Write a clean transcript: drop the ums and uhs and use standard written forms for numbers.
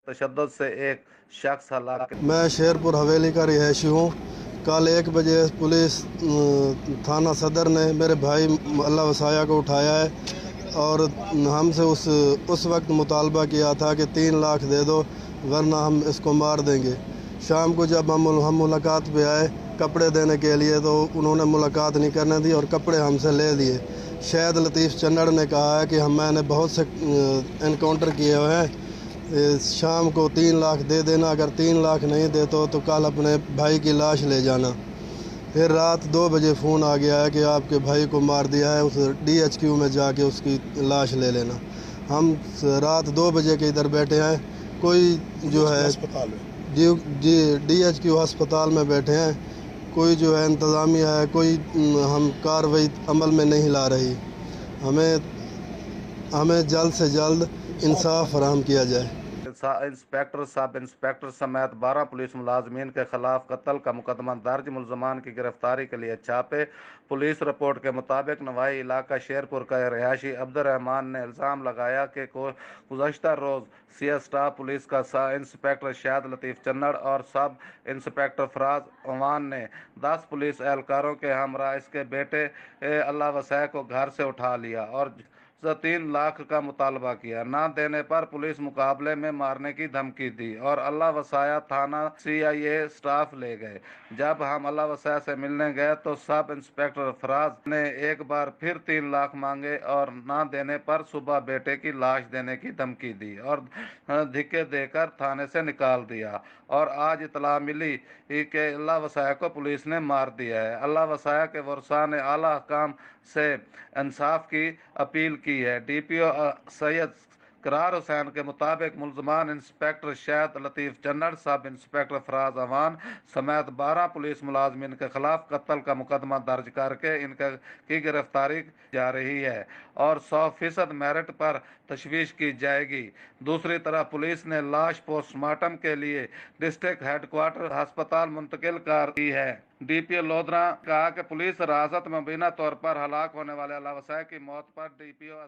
तशद्दुद से एक शख्स हलाक। मैं शेरपुर हवेली का रिहायशी हूँ। कल 1 बजे पुलिस थाना सदर ने मेरे भाई अल्लाह वसाया को उठाया है और हमसे उस वक्त मुतालबा किया था कि 3 लाख दे दो वरना हम इसको मार देंगे। शाम को जब हम मुलाकात पे आए कपड़े देने के लिए तो उन्होंने मुलाकात नहीं करने दी और कपड़े हमसे ले लिए। शायद लतीफ़ चन्नड़ ने कहा है कि मैंने बहुत से एनकाउंटर किए हुए हैं, शाम को 3 लाख दे देना, अगर 3 लाख नहीं दे तो कल अपने भाई की लाश ले जाना। फिर रात 2 बजे फ़ोन आ गया है कि आपके भाई को मार दिया है, उस DHQ में जाके उसकी लाश ले लेना। हम रात 2 बजे के इधर बैठे हैं, कोई जो है DHQ अस्पताल में बैठे हैं, कोई जो है इंतज़ामिया है, कोई हम कार्रवाई अमल में नहीं ला रही। हमें जल्द से जल्द इंसाफ फराहम किया जाए। इंस्पेक्टर, सब इंस्पेक्टर समेत 12 पुलिस मुलाजमीन के खिलाफ कत्ल का मुकदमा दर्ज। मुलजमान की गिरफ्तारी के लिए छापे। पुलिस रिपोर्ट के मुताबिक नवाई इलाका शेरपुर का रहायशी अब्दुर्रहमान ने इल्ज़ाम लगाया कि गुज़श्ता रोज़ सीए स्टाफ पुलिस का इंस्पेक्टर शाहिद लतीफ़ चन्नड़ और सब इंस्पेक्टर फराज अवान ने 10 पुलिस एहलकारों के हमरा इसके बेटे अल्लाह वसै को घर से उठा लिया और 3 लाख का मुतालबा किया। ना देने पर पुलिस मुकाबले में मारने की धमकी दी और अल्लाह वसाया थाना CIA स्टाफ ले गए। जब हम अल्लाह वसाया से मिलने गए तो सब इंस्पेक्टर फराज ने एक बार फिर 3 लाख मांगे और ना देने पर सुबह बेटे की लाश देने की धमकी दी और धिक्के देकर थाने से निकाल दिया। और आज इतला मिली कि अल्लाह वसाया को पुलिस ने मार दिया है। अल्लाह वसाया के वर्षा ने आला हकाम से इंसाफ की अपील की है। DPO सैयद करार हुसैन के मुताबिक मुलजमान इंस्पेक्टर शाहिद लतीफ़ चन्नड़, सब इंस्पेक्टर फराज अवान समेत 12 पुलिस मुलाजमीन के खिलाफ कत्ल का मुकदमा दर्ज करके की गिरफ्तारी जा रही है और 100% मेरिट पर तशवीश की जाएगी। दूसरी तरफ पुलिस ने लाश पोस्टमार्टम के लिए डिस्ट्रिक्ट हेडक्वार्टर अस्पताल मुंतकिल कर दी है। DPO लोधरा कहा कि पुलिस हिरासत में मुबीना तौर पर हलाक होने वाले अल्लाह वसाया की मौत पर DPO